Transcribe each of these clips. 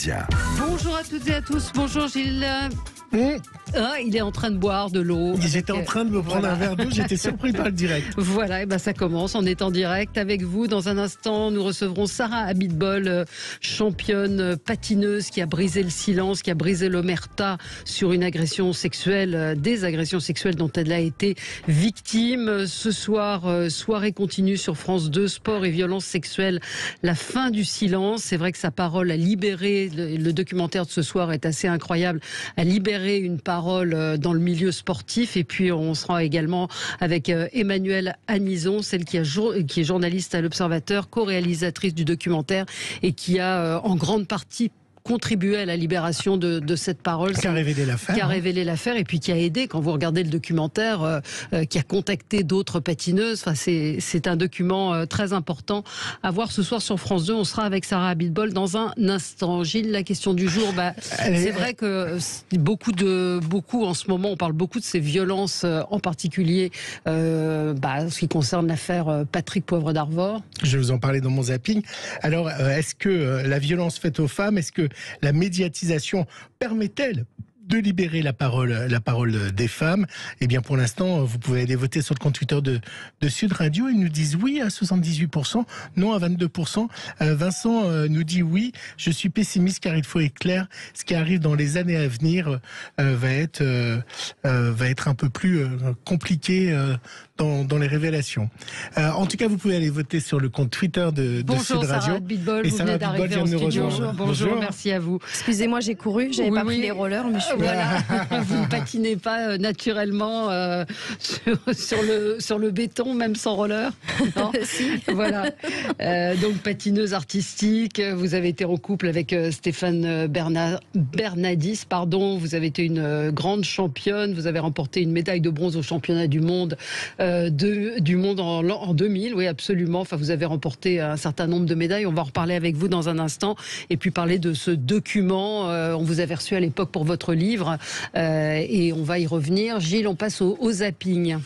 média. Bonjour à toutes et à tous, bonjour Gilles. Ah, il est en train de boire de l'eau. J'étais en train de me prendre un verre d'eau, j'étais surpris par le direct. Voilà, et ben ça commence, on est en direct avec vous. Dans un instant, nous recevrons Sarah Abitbol, championne patineuse qui a brisé le silence, qui a brisé l'omerta sur une agression sexuelle, des agressions sexuelles dont elle a été victime. Ce soir, soirée continue sur France 2, sport et violence sexuelle, la fin du silence. C'est vrai que sa parole a libéré, le documentaire de ce soir est assez incroyable, a libéré une parole dans le milieu sportif. Et puis on sera également avec Emmanuelle Anison, celle qui est journaliste à l'Observateur, co-réalisatrice du documentaire et qui a en grande partie contribué à la libération de cette parole. Qui a révélé l'affaire. Qui a révélé l'affaire et puis qui a aidé, quand vous regardez le documentaire, qui a contacté d'autres patineuses. Enfin, c'est un document très important à voir ce soir sur France 2. On sera avec Sarah Abitbol dans un instant. Gilles, la question du jour, c'est vrai que beaucoup en ce moment, on parle beaucoup de ces violences, en particulier ce qui concerne l'affaire Patrick Poivre d'Arvor. Je vais vous en parler dans mon zapping. Alors, est-ce que la violence faite aux femmes, est-ce que la médiatisation permet-elle de libérer la parole des femmes? Eh bien, pour l'instant, vous pouvez aller voter sur le compte Twitter de Sud Radio. Ils nous disent oui à 78%, non à 22%. Vincent nous dit oui. Je suis pessimiste car il faut être clair. Ce qui arrive dans les années à venir va être un peu plus compliqué dans les révélations. En tout cas, vous pouvez aller voter sur le compte Twitter de Sud Radio. Sarah Abitbol, vous venez d'arriver en studio. Bonjour, merci à vous. Excusez-moi, j'ai couru, j'avais pas pris les rollers, mais je suis voilà. Vous ne patinez pas naturellement sur le béton, même sans roller. Non. Si. Voilà. Donc patineuse artistique, vous avez été en couple avec Stéphane Bernadis, pardon. Vous avez été une grande championne. Vous avez remporté une médaille de bronze au championnat du monde du monde en 2000. Oui, absolument. Enfin, vous avez remporté un certain nombre de médailles. On va en reparler avec vous dans un instant et puis parler de ce document. On vous avait reçu à l'époque pour votre livre et on va y revenir. Gilles, on passe au zapping.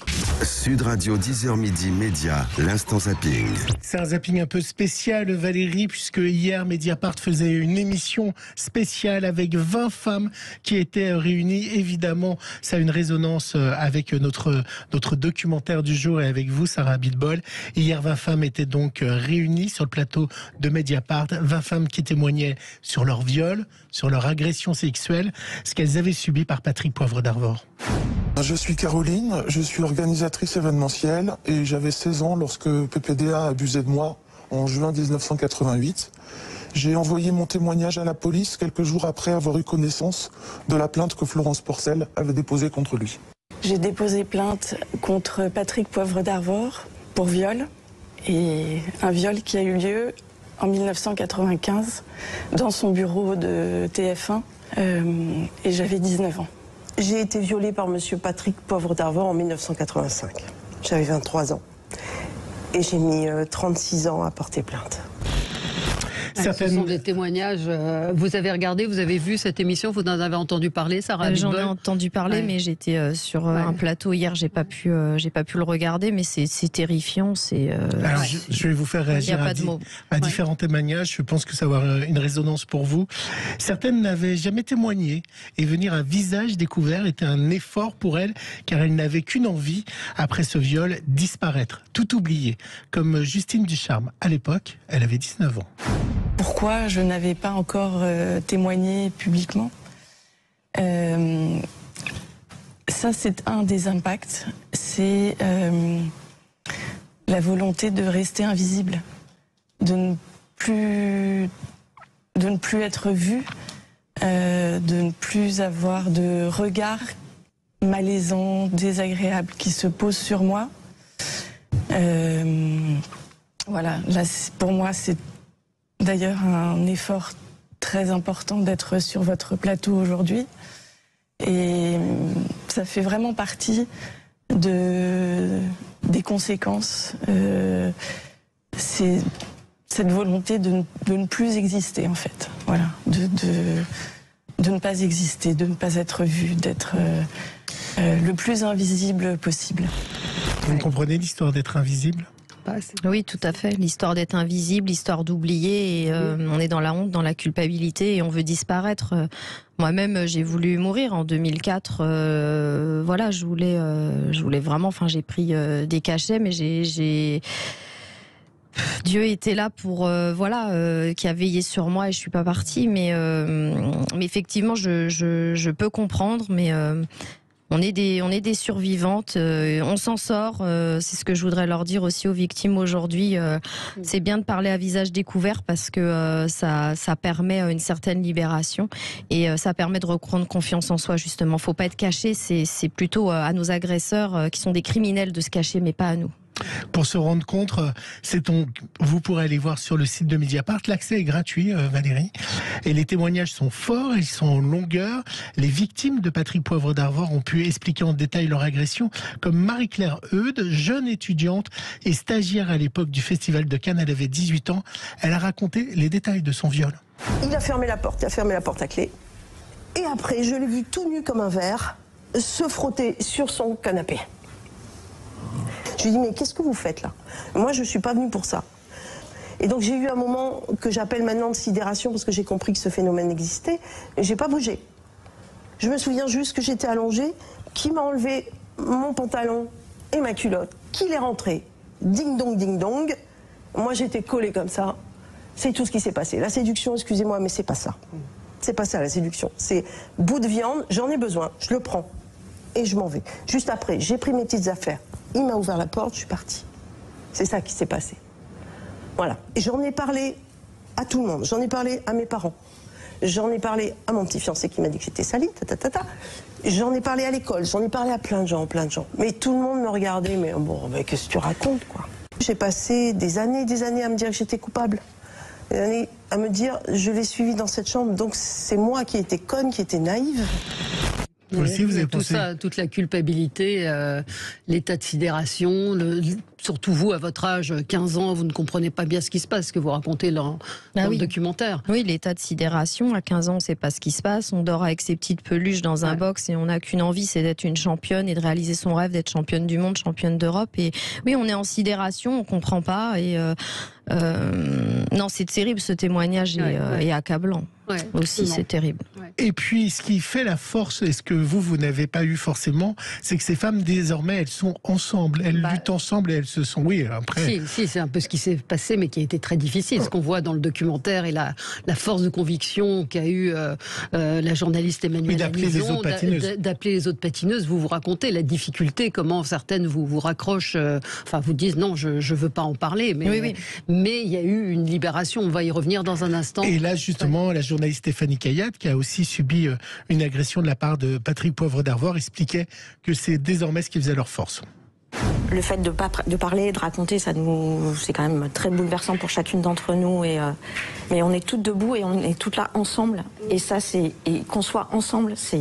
Sud Radio 10h midi média, l'instant zapping. C'est un zapping un peu spécial, Valérie, puisque hier Mediapart faisait une émission spéciale avec 20 femmes qui étaient réunies. Évidemment, ça a une résonance avec notre documentaire du jour et avec vous, Sarah Abitbol. Hier, 20 femmes étaient donc réunies sur le plateau de Mediapart. 20 femmes qui témoignaient sur leur viol, sur leur agression sexuelle, ce qu'elles avaient subi par Patrick Poivre d'Arvor. Je suis Caroline, je suis organisatrice événementielle et j'avais 16 ans lorsque PPDA a abusé de moi en juin 1988. J'ai envoyé mon témoignage à la police quelques jours après avoir eu connaissance de la plainte que Florence Porcel avait déposée contre lui. J'ai déposé plainte contre Patrick Poivre d'Arvor pour viol, et un viol qui a eu lieu en 1995 dans son bureau de TF1 et j'avais 19 ans. J'ai été violée par monsieur Patrick Poivre d'Arvor en 1985. J'avais 23 ans. Et j'ai mis 36 ans à porter plainte. Ce sont des témoignages. Vous avez regardé, vous avez vu cette émission, vous en avez entendu parler, Sarah J'en ai Abitbol? entendu parler, mais j'étais sur un plateau hier, j'ai pas pu le regarder, mais c'est terrifiant. Alors, je vais vous faire réagir à différents témoignages. Je pense que ça va avoir une résonance pour vous. Certaines n'avaient jamais témoigné et venir à visage découvert était un effort pour elles, car elles n'avaient qu'une envie, après ce viol, disparaître, tout oublier. Comme Justine Ducharme, à l'époque, elle avait 19 ans. Pourquoi je n'avais pas encore témoigné publiquement? Ça, c'est un des impacts. C'est la volonté de rester invisible, de ne plus être vue, de ne plus avoir de regard malaisant, désagréable qui se pose sur moi. Voilà, là, pour moi, c'est d'ailleurs un effort très important d'être sur votre plateau aujourd'hui. Et ça fait vraiment partie des conséquences. C'est cette volonté de ne plus exister, en fait. Voilà, de ne pas exister, de ne pas être vu, d'être le plus invisible possible. Vous comprenez l'histoire d'être invisible ? passe. Oui, tout à fait. L'histoire d'être invisible, l'histoire d'oublier, et on est dans la honte, dans la culpabilité, et on veut disparaître. Moi-même, j'ai voulu mourir en 2004. Voilà, je voulais vraiment. Enfin, j'ai pris des cachets, mais Dieu était là pour qui a veillé sur moi, et je suis pas partie. Mais effectivement, je peux comprendre, mais on est des survivantes, on s'en sort. C'est ce que je voudrais leur dire aussi aux victimes aujourd'hui. C'est bien de parler à visage découvert, parce que ça permet une certaine libération, et ça permet de reprendre confiance en soi, justement. Faut pas être caché, c'est plutôt à nos agresseurs qui sont des criminels de se cacher, mais pas à nous. Pour se rendre compte, vous pourrez aller voir sur le site de Mediapart. L'accès est gratuit, Valérie. Et les témoignages sont forts, ils sont en longueur. Les victimes de Patrick Poivre d'Arvor ont pu expliquer en détail leur agression, comme Marie-Claire Eudes, jeune étudiante et stagiaire à l'époque du Festival de Cannes. Elle avait 18 ans. Elle a raconté les détails de son viol. Il a fermé la porte à clé. Et après, je l'ai vu tout nu comme un verre se frotter sur son canapé. Je lui ai dit, mais qu'est-ce que vous faites là? Moi, je ne suis pas venue pour ça. Et donc, j'ai eu un moment que j'appelle maintenant de sidération, parce que j'ai compris que ce phénomène existait, et je n'ai pas bougé. Je me souviens juste que j'étais allongée, qu'il m'a enlevé mon pantalon et ma culotte, qu'il est rentré. Ding dong. Moi, j'étais collée comme ça. C'est tout ce qui s'est passé. La séduction, excusez-moi, mais c'est pas ça. C'est pas ça, la séduction. C'est bout de viande, j'en ai besoin, je le prends. Et je m'en vais. Juste après, j'ai pris mes petites affaires. Il m'a ouvert la porte, je suis partie. C'est ça qui s'est passé. Voilà. Et j'en ai parlé à tout le monde. J'en ai parlé à mes parents. J'en ai parlé à mon petit fiancé qui m'a dit que j'étais salie. J'en ai parlé à l'école. J'en ai parlé à plein de gens. Mais tout le monde me regardait. Mais bon, mais qu'est-ce que tu racontes, quoi? J'ai passé des années à me dire que j'étais coupable. Des années à me dire, je l'ai suivi dans cette chambre. Donc c'est moi qui étais conne, qui étais naïve. Vous aussi, vous avez tout pensé... ça, toute la culpabilité, l'état de sidération, surtout vous, à votre âge, 15 ans, vous ne comprenez pas bien ce qui se passe, ce que vous racontez dans le documentaire. Oui, l'état de sidération, à 15 ans, on ne sait pas ce qui se passe, on dort avec ses petites peluches dans un box, et on n'a qu'une envie, c'est d'être une championne et de réaliser son rêve d'être championne du monde, championne d'Europe. Et oui, on est en sidération, on ne comprend pas, et non, c'est terrible, ce témoignage est accablant. Ouais, aussi, c'est terrible. Ouais. Et puis, ce qui fait la force, et ce que vous n'avez pas eu forcément, c'est que ces femmes, désormais, elles sont ensemble, elles luttent ensemble, et elles se sont... Oui, après... Si, c'est un peu ce qui s'est passé, mais qui a été très difficile. Ce qu'on voit dans le documentaire, et la force de conviction qu'a eu la journaliste Emmanuelle Anison, d'appeler les autres patineuses. Vous vous racontez la difficulté, comment certaines vous raccrochent, vous disent non, je veux pas en parler, mais il y a eu une libération, on va y revenir dans un instant. Et là, justement, la journaliste Stéphanie Cayatte, qui a aussi subi une agression de la part de Patrick Poivre d'Arvor, expliquait que c'est désormais ce qui faisait leur force. Le fait de parler, de raconter, c'est quand même très bouleversant pour chacune d'entre nous. Mais on est toutes debout et on est toutes là ensemble. Et ça, et qu'on soit ensemble, ça,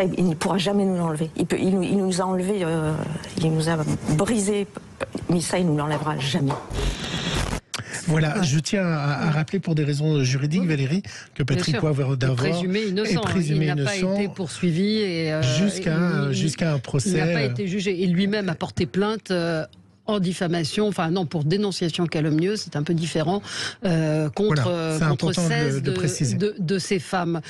il ne pourra jamais nous l'enlever. Il nous a enlevé, il nous a brisé, mais ça, il nous l'enlèvera jamais. Voilà, je tiens à rappeler pour des raisons juridiques, Valérie, que Patrick Poivre d'Arvor est présumé innocent. Il n'a pas été poursuivi jusqu'à un procès. Il n'a pas été jugé. Et lui-même a porté plainte en diffamation, pour dénonciation calomnieuse, c'est un peu différent, contre 16 de ces femmes.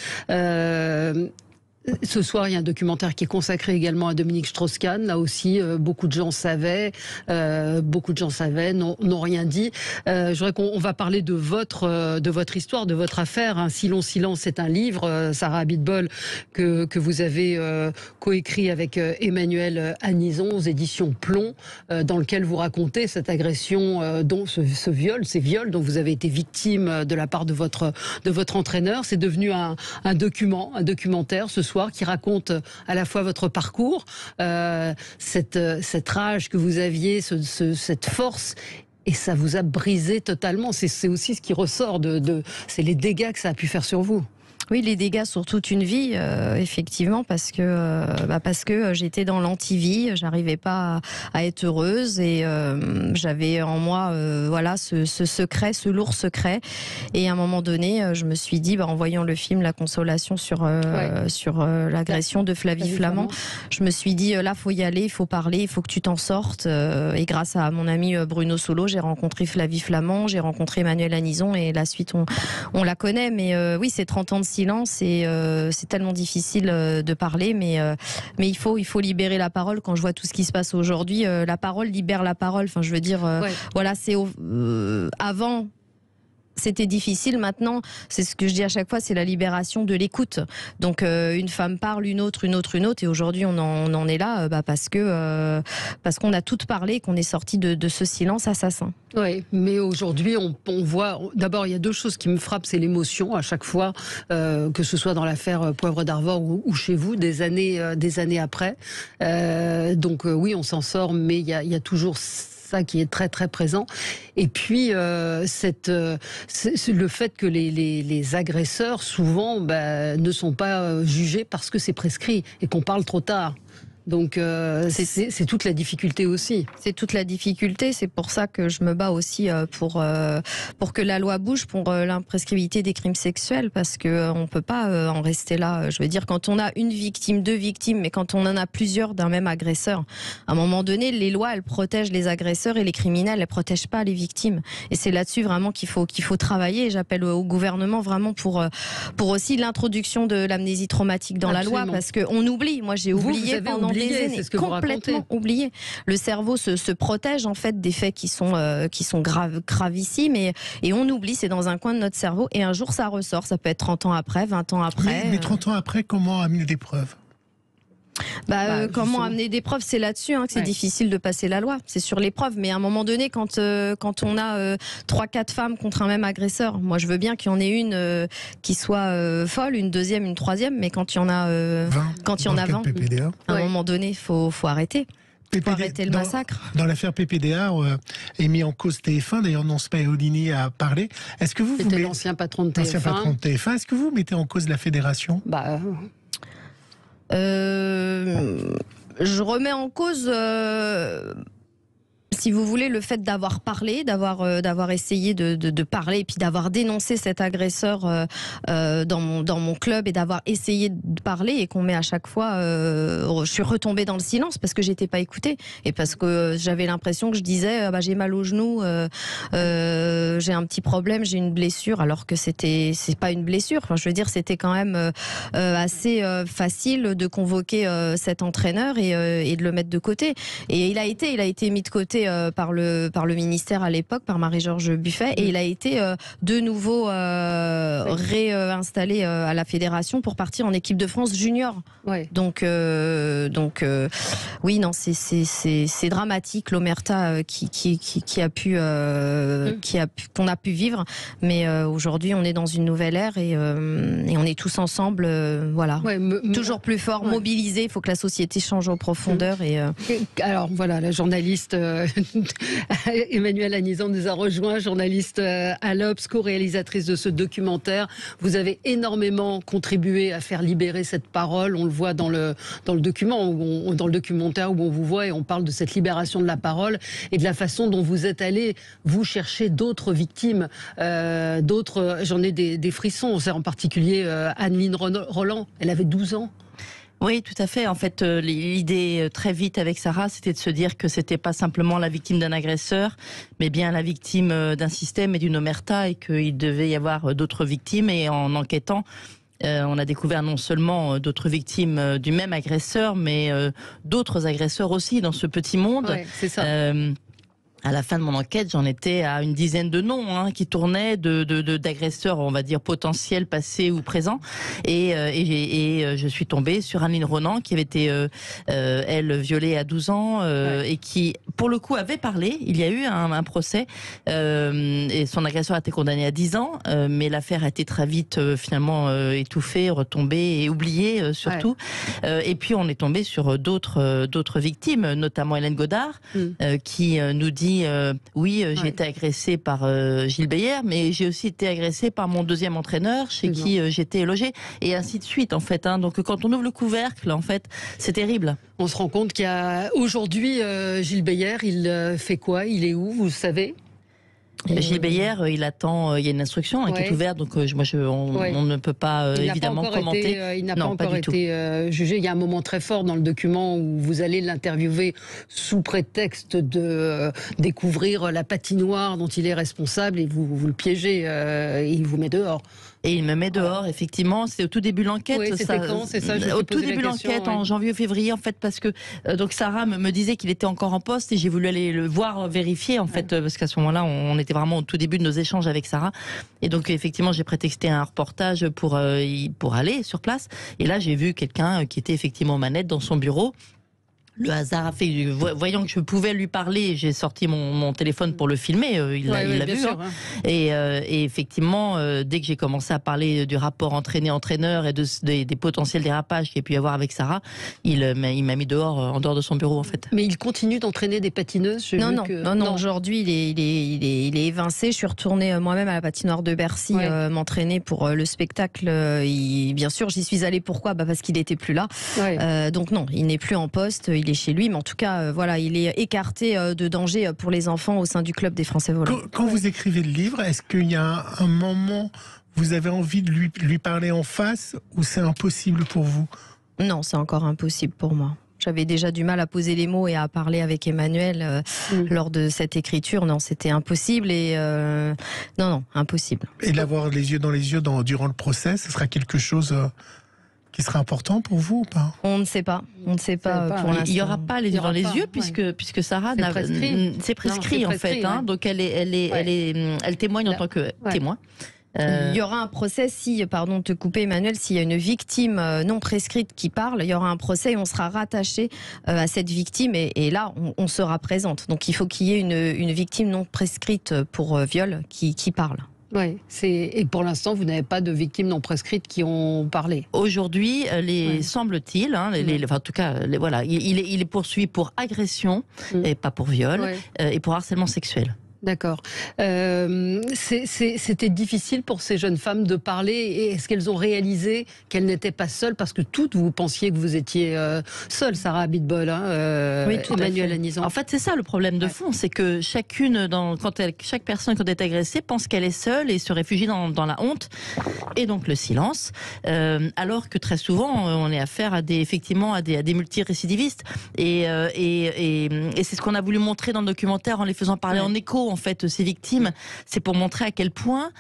Ce soir, il y a un documentaire qui est consacré également à Dominique Strauss-Kahn. Là aussi, beaucoup de gens savaient, n'ont rien dit. Je voudrais qu'on va parler de votre histoire, de votre affaire. Un Si long silence, c'est un livre, Sarah Abitbol, que vous avez coécrit avec Emmanuelle Anison aux éditions Plomb, dans lequel vous racontez cette agression, dont ces viols dont vous avez été victime de la part de votre entraîneur. C'est devenu un documentaire ce soir qui raconte à la fois votre parcours, cette rage que vous aviez, cette force, et ça vous a brisé totalement. C'est aussi ce qui ressort c'est les dégâts que ça a pu faire sur vous. Oui, les dégâts sur toute une vie, effectivement, parce que j'étais dans l'anti-vie, j'arrivais pas à être heureuse et j'avais en moi voilà ce secret, ce lourd secret. Et à un moment donné, je me suis dit, en voyant le film La Consolation sur l'agression de Flavie Flament, je me suis dit là, faut y aller, il faut parler, il faut que tu t'en sortes. Et grâce à mon ami Bruno Solo, j'ai rencontré Flavie Flament, j'ai rencontré Emmanuel Anison et la suite, on la connaît. Mais oui, c'est 30 ans de silence et c'est tellement difficile de parler, mais il faut libérer la parole. Quand je vois tout ce qui se passe aujourd'hui, la parole libère la parole. Enfin, je veux dire, voilà, c'est avant. C'était difficile, maintenant, c'est ce que je dis à chaque fois, c'est la libération de l'écoute. Donc une femme parle, une autre, et aujourd'hui on en est là parce qu'on a toutes parlé, qu'on est sorti de ce silence assassin. Oui, mais aujourd'hui on voit, d'abord il y a deux choses qui me frappent, c'est l'émotion à chaque fois, que ce soit dans l'affaire Poivre d'Arvor ou chez vous, des années après. Donc oui, on s'en sort, mais il y a toujours ça qui est très très présent. Et puis le fait que les agresseurs souvent ne sont pas jugés parce que c'est prescrit et qu'on parle trop tard. Donc c'est toute la difficulté aussi. C'est toute la difficulté, c'est pour ça que je me bats aussi pour que la loi bouge, pour l'imprescriptibilité des crimes sexuels, parce qu'on ne peut pas en rester là. Je veux dire, quand on a une victime, deux victimes, mais quand on en a plusieurs d'un même agresseur, à un moment donné, les lois, elles protègent les agresseurs et les criminels, elles ne protègent pas les victimes. Et c'est là-dessus vraiment qu'il faut travailler. Et j'appelle au gouvernement vraiment pour aussi l'introduction de l'amnésie traumatique dans la loi, parce qu'on oublie. Moi, j'ai oublié pendant des années, c'est ce que complètement oublié. Le cerveau se protège en fait des faits qui sont gravissimes et on oublie, c'est dans un coin de notre cerveau et un jour ça ressort, ça peut être 30 ans après, 20 ans après. Mais 30 ans après, comment amener des preuves ? Comment amener des preuves, c'est là-dessus que c'est difficile de passer la loi, c'est sur les preuves. Mais à un moment donné, quand on a 3-4 femmes contre un même agresseur, moi je veux bien qu'il y en ait une qui soit folle, une deuxième, une troisième, mais quand il y en a 20, à un moment donné, il faut arrêter. Pour arrêter le massacre. Dans l'affaire PPDA, est mis en cause TF1. D'ailleurs, Nance Paolini a parlé. Est-ce que c'était l'ancien patron de TF1. Est-ce que vous mettez en cause la fédération ? Je remets en cause, si vous voulez, le fait d'avoir parlé, d'avoir essayé de parler et puis d'avoir dénoncé cet agresseur dans mon club et d'avoir essayé de parler et qu'on met à chaque fois, je suis retombée dans le silence parce que j'étais pas écoutée et parce que j'avais l'impression que je disais j'ai mal au genou, j'ai un petit problème, j'ai une blessure, alors que c'est pas une blessure. Enfin, je veux dire, c'était quand même assez facile de convoquer cet entraîneur et de le mettre de côté. Et il a été mis de côté par le ministère à l'époque, par Marie-Georges Buffet, et il a été de nouveau réinstallé à la fédération pour partir en équipe de France junior. Ouais. Donc oui, non, c'est dramatique l'omerta qu'on a pu vivre, mais aujourd'hui on est dans une nouvelle ère et on est tous ensemble, voilà, toujours plus fort, mobilisés. Il faut que la société change en profondeur. Alors voilà, la journaliste Emmanuel Anison nous a rejoint, journaliste à l'Obs, co-réalisatrice de ce documentaire. Vous avez énormément contribué à faire libérer cette parole. On le voit dans le documentaire où on vous voit et on parle de cette libération de la parole et de la façon dont vous êtes allé vous chercher d'autres victimes, j'en ai des frissons. C'est en particulier Anne-Lyne Roland. Elle avait 12 ans. Oui, tout à fait. En fait, l'idée très vite avec Sarah, c'était de se dire que c'était pas simplement la victime d'un agresseur, mais bien la victime d'un système et d'une omerta, et qu'il devait y avoir d'autres victimes. Et en enquêtant, on a découvert non seulement d'autres victimes du même agresseur, mais d'autres agresseurs aussi dans ce petit monde. Ouais, c'est ça. À la fin de mon enquête, j'en étais à une dizaine de noms qui tournaient d'agresseurs, on va dire potentiels, passés ou présents, et je suis tombée sur Anne-Lyne Roland qui avait été elle violée à 12 ans et qui pour le coup avait parlé. Il y a eu un procès et son agresseur a été condamné à 10 ans, mais l'affaire a été très vite finalement étouffée, retombée et oubliée surtout. Et puis on est tombé sur d'autres victimes, notamment Hélène Godard qui nous dit dit oui, j'ai été agressée par Gilles Beyer, mais j'ai aussi été agressée par mon deuxième entraîneur chez qui j'étais logée, et ainsi de suite en fait. Donc quand on ouvre le couvercle, en fait, c'est terrible. On se rend compte qu'il y a aujourd'hui Gilles Beyer, il fait quoi? Il est où, vous savez? Gilles Beyer, il attend, il y a une instruction qui est ouverte, donc on ne peut pas évidemment commenter. Il n'a pas encore été jugé. Il y a un moment très fort dans le document où vous allez l'interviewer sous prétexte de découvrir la patinoire dont il est responsable, et vous le piégez, il vous met dehors. Et il me met dehors, effectivement. C'est au tout début de l'enquête. Oui, c'était quand? C'est ça, au tout début de l'enquête, en janvier ou février, en fait, parce que donc Sarah me disait qu'il était encore en poste, et j'ai voulu aller le voir vérifier, en fait, parce qu'à ce moment-là, on était vraiment au tout début de nos échanges avec Sarah. Et donc, effectivement, j'ai prétexté un reportage pour aller sur place. Et là, j'ai vu quelqu'un qui était effectivement aux manettes dans son bureau. Le hasard a fait, voyant que je pouvais lui parler, j'ai sorti mon téléphone pour le filmer, il l'a vu. Sûr, hein. Et effectivement, dès que j'ai commencé à parler du rapport entraîné-entraîneur et des potentiels dérapages qu'il y a pu y avoir avec Sarah, il m'a mis dehors, en dehors de son bureau en fait. Mais il continue d'entraîner des patineuses? Non, aujourd'hui il est évincé. Je suis retournée moi-même à la patinoire de Bercy m'entraîner pour le spectacle. Bien sûr, j'y suis allée. Pourquoi? Parce qu'il n'était plus là. Donc non, il n'est plus en poste. Il est chez lui, mais en tout cas, il est écarté de danger pour les enfants au sein du club des Français volants. Quand vous écrivez le livre, est-ce qu'il y a un moment où vous avez envie de lui parler en face, ou c'est impossible pour vous? Non, c'est encore impossible pour moi. J'avais déjà du mal à poser les mots et à parler avec Emmanuel lors de cette écriture. Non, c'était impossible et non, impossible. Et l'avoir les yeux dans les yeux durant le procès, ce sera quelque chose qui sera important pour vous ou pas? On ne sait pas. On ne sait pas pour l'instant. Il n'y aura pas les yeux dans les yeux puisque Sarah c'est prescrit en fait. Donc elle témoigne en tant que témoin. Il y aura un procès si, pardon de te couper Emmanuel, s'il y a une victime non prescrite qui parle, il y aura un procès et on sera rattaché à cette victime et là on sera présente. Donc il faut qu'il y ait une victime non prescrite pour viol qui parle. Oui, et pour l'instant, vous n'avez pas de victimes non prescrites qui ont parlé. Aujourd'hui, semble-t-il, en tout cas, voilà, il est poursuivi pour agression et pas pour viol, et pour harcèlement sexuel. D'accord. C'était difficile pour ces jeunes femmes de parler, et est-ce qu'elles ont réalisé qu'elles n'étaient pas seules? Parce que toutes, vous pensiez que vous étiez seule, Sarah Abitbol, Emmanuel Anisant. En fait, c'est ça le problème de fond, c'est que chaque personne quand elle est agressée pense qu'elle est seule et se réfugie dans la honte et donc le silence, alors que très souvent on est affaire à des multirécidivistes et c'est ce qu'on a voulu montrer dans le documentaire en les faisant parler en écho. En fait, ces victimes, c'est pour montrer à quel point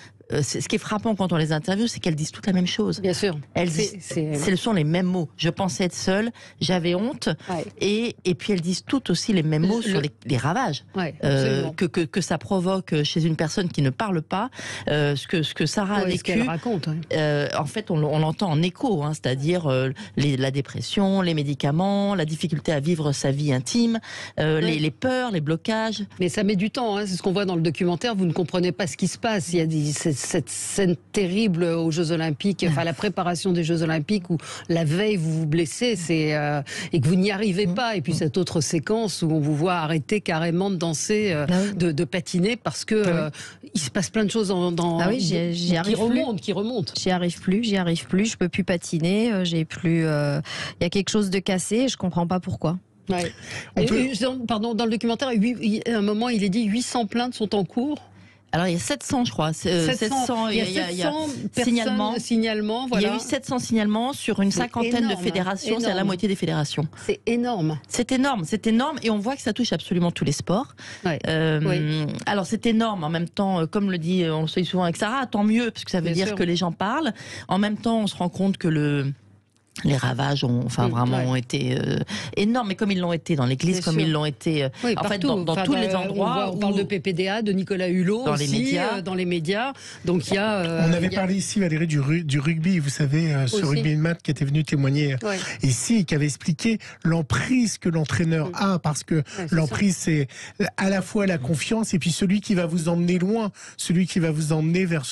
ce qui est frappant quand on les interviewe, c'est qu'elles disent toutes la même chose. Bien sûr. Ce sont les mêmes mots. Je pensais être seule, j'avais honte, et puis elles disent toutes aussi les mêmes mots sur les ravages que ça provoque chez une personne qui ne parle pas. Ce que Sarah a vécu, ce qu'elle raconte. En fait, on l'entend en écho, c'est-à-dire la dépression, les médicaments, la difficulté à vivre sa vie intime, les peurs, les blocages. Mais ça met du temps, c'est ce qu'on voit dans le documentaire. Vous ne comprenez pas ce qui se passe. Il y a cette scène terrible aux Jeux Olympiques, la préparation des Jeux Olympiques où la veille vous vous blessez et que vous n'y arrivez pas. Et puis cette autre séquence où on vous voit arrêter carrément de danser, de patiner parce que il se passe plein de choses qui remontent. J'y arrive plus. Je peux plus patiner. J'ai plus. Il y a quelque chose de cassé. Je comprends pas pourquoi. Pardon, dans le documentaire, à un moment, il est dit 800 plaintes sont en cours. Alors il y a 700 je crois, 700 il y a signalements, voilà. Il y a eu 700 signalements sur une cinquantaine de fédérations, c'est la moitié des fédérations. C'est énorme. C'est énorme et on voit que ça touche absolument tous les sports. Alors c'est énorme, en même temps, comme on le dit souvent avec Sarah, tant mieux, parce que ça veut dire que les gens parlent. En même temps, on se rend compte que les ravages ont été énormes, mais comme ils l'ont été dans l'église, comme ils l'ont été dans tous les endroits. On parle de PPDA, de Nicolas Hulot dans les médias. Donc il y a. On avait parlé ici, Valérie, du rugby. Vous savez, ce rugbyman qui était venu témoigner ici, qui avait expliqué l'emprise que l'entraîneur a, parce que l'emprise c'est à la fois la confiance et puis celui qui va vous emmener loin, celui qui va vous emmener vers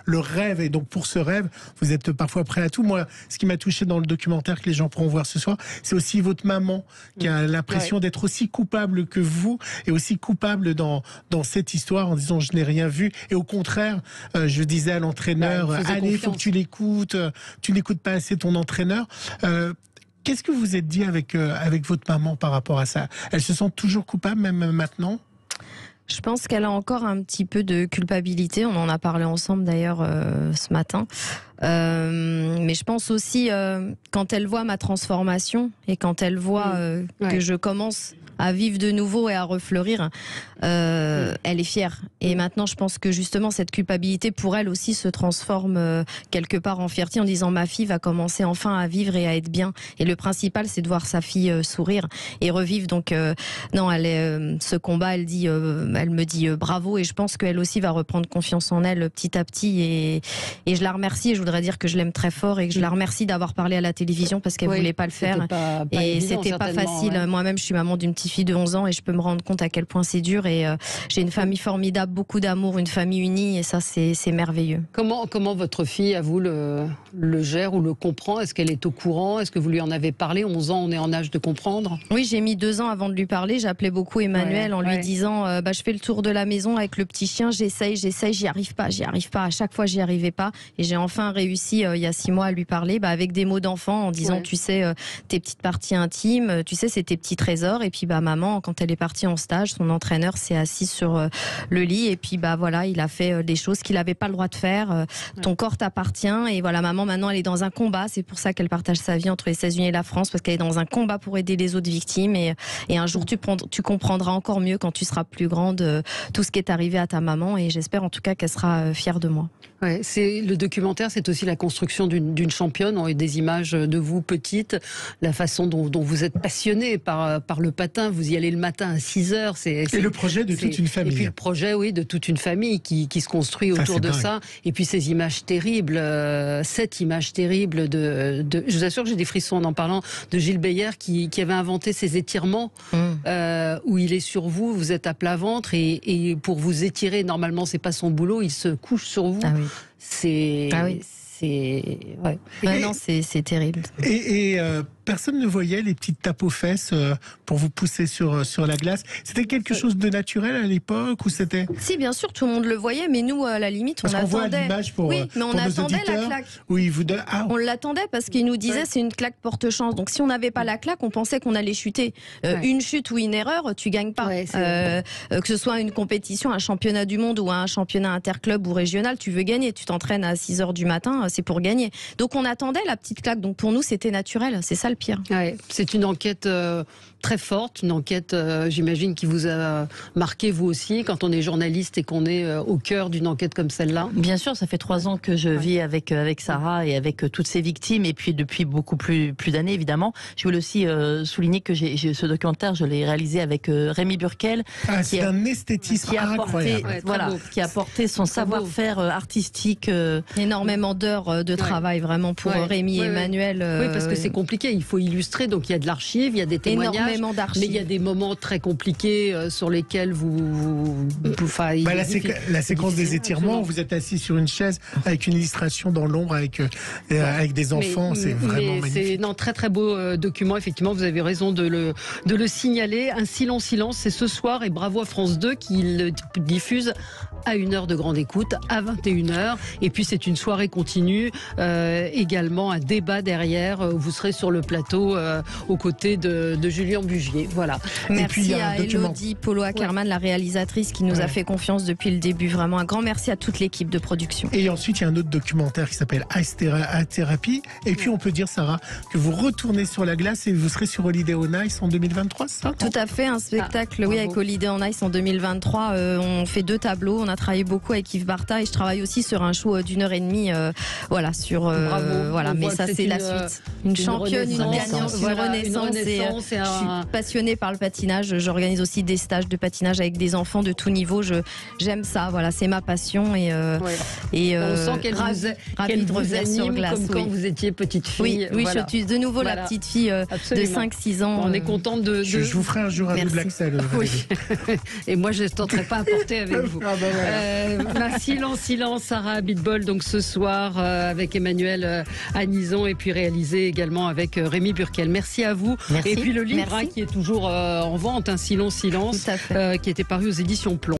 le rêve. Et donc pour ce rêve, vous êtes parfois prêt à tout. Moi, ce qui m'a touché c'est dans le documentaire que les gens pourront voir ce soir, c'est aussi votre maman qui a l'impression d'être aussi coupable que vous et aussi coupable dans cette histoire en disant je n'ai rien vu. Et au contraire, je disais à l'entraîneur, allez, il faut que tu l'écoutes, tu n'écoutes pas assez ton entraîneur. Qu'est-ce que vous êtes dit avec votre maman par rapport à ça? Elle se sent toujours coupable même maintenant? Je pense qu'elle a encore un petit peu de culpabilité. On en a parlé ensemble d'ailleurs ce matin. Mais je pense aussi quand elle voit ma transformation et quand elle voit que je commence à vivre de nouveau et à refleurir, elle est fière. Et maintenant, je pense que justement, cette culpabilité pour elle aussi se transforme quelque part en fierté en disant ma fille va commencer enfin à vivre et à être bien. Et le principal, c'est de voir sa fille sourire et revivre. Donc, non, ce combat, elle me dit bravo. Et je pense qu'elle aussi va reprendre confiance en elle petit à petit. Et je la remercie. Et je voudrais dire que je l'aime très fort et que je la remercie d'avoir parlé à la télévision parce qu'elle voulait pas le faire. Et c'était pas facile. Ouais. Moi-même, je suis maman d'une petite fille de 11 ans et je peux me rendre compte à quel point c'est dur. Et j'ai une famille formidable, beaucoup d'amour, une famille unie et ça c'est merveilleux. Comment votre fille, à vous, le gère ou le comprend? Est-ce qu'elle est au courant? Est-ce que vous lui en avez parlé? 11 ans, on est en âge de comprendre. Oui, j'ai mis 2 ans avant de lui parler. J'appelais beaucoup Emmanuel en lui disant je fais le tour de la maison avec le petit chien, j'essaye, j'y arrive pas. À chaque fois, j'y arrivais pas. Et j'ai enfin réussi, il y a 6 mois, à lui parler avec des mots d'enfant en disant tu sais, tes petites parties intimes, tu sais, c'est tes petits trésors. Et puis maman, quand elle est partie en stage, son entraîneur s'est assis sur le lit et puis voilà, il a fait des choses qu'il n'avait pas le droit de faire. Ton corps t'appartient et voilà, maman maintenant elle est dans un combat. C'est pour ça qu'elle partage sa vie entre les États-Unis et la France parce qu'elle est dans un combat pour aider les autres victimes et un jour tu comprendras encore mieux quand tu seras plus grande tout ce qui est arrivé à ta maman et j'espère en tout cas qu'elle sera fière de moi. Ouais, le documentaire, c'est aussi la construction d'une championne. On a eu des images de vous petite, la façon dont vous êtes passionnée par le patin. Vous y allez le matin à 6h. Et le projet de toute une famille. Et puis le projet, de toute une famille qui se construit autour de ça. Et puis ces images terribles, cette image terrible je vous assure que j'ai des frissons en parlant, de Gilles Beyer qui avait inventé ces étirements où il est sur vous, vous êtes à plat ventre et pour vous étirer, normalement c'est pas son boulot, il se couche sur vous. C'est terrible. Et personne ne voyait les petites tapes aux fesses pour vous pousser sur la glace. C'était quelque chose de naturel à l'époque ou c'était... Si, bien sûr, tout le monde le voyait, mais nous, à la limite, on attendait. Voit l'image pour, mais on attendait la claque. Oui, on l'attendait parce qu'il nous disait c'est une claque porte-chance. Donc si on n'avait pas la claque, on pensait qu'on allait chuter. Une chute ou une erreur, tu gagnes pas. Que ce soit une compétition, un championnat du monde ou un championnat interclub ou régional, tu veux gagner. Tu t'entraînes à 6h du matin, c'est pour gagner. Donc on attendait la petite claque. Donc pour nous, c'était naturel. C'est ça le pire. C'est une enquête très forte, une enquête, j'imagine, qui vous a marqué vous aussi, quand on est journaliste et qu'on est au cœur d'une enquête comme celle-là. Bien sûr, ça fait 3 ans que je vis avec Sarah et avec toutes ces victimes, et puis depuis beaucoup plus d'années, évidemment. Je voulais aussi souligner que ce documentaire, je l'ai réalisé avec Rémi Burkel. C'est un esthétisme incroyable. Qui a apporté son savoir-faire artistique. Énormément d'heures de travail, vraiment, pour Rémi et Emmanuel. Oui, parce que c'est compliqué, il faut illustrer, donc il y a de l'archive, il y a des témoignages. Mais il y a des moments très compliqués sur lesquels la séquence des étirements, vous êtes assis sur une chaise avec une illustration dans l'ombre avec des enfants, c'est vraiment magnifique. C'est un très très beau document, effectivement, vous avez raison de le signaler. Un si long silence, c'est ce soir et bravo à France 2 qui le diffuse à 1h de grande écoute, à 21h. Et puis c'est une soirée continue, également un débat derrière. Vous serez sur le plateau aux côtés de Julien Bugier. Voilà. Merci à Elodie Polo Ackerman, la réalisatrice qui nous a fait confiance depuis le début. Vraiment un grand merci à toute l'équipe de production. Et ensuite, il y a un autre documentaire qui s'appelle Ice Therapy. Et puis on peut dire, Sarah, que vous retournez sur la glace et vous serez sur Holiday on Ice en 2023, c'est ça? Tout à fait, un spectacle avec Holiday on Ice en 2023. On fait 2 tableaux. On a travaillé beaucoup avec Yves Barta et je travaille aussi sur un show d'1h30. Mais ça c'est la suite. Une championne, une gagnante, une renaissance. Je suis passionnée par le patinage. J'organise aussi des stages de patinage avec des enfants de tout niveau. J'aime ça. Voilà, c'est ma passion on sent qu'elle vous anime comme quand vous étiez petite fille. Oui, je suis de nouveau la petite fille de 5-6 ans. On est contente de. Je vous ferai un jour un double Axel. Oui. Et moi, je ne tenterai pas à porter avec vous. Silence, Sarah Abitbol, donc ce soir avec Emmanuel Anison et puis réalisé également avec Rémi Burkel. Merci à vous. Merci. Et puis le livre qui est toujours en vente, Silence, Tout à fait. qui était paru aux éditions Plomb.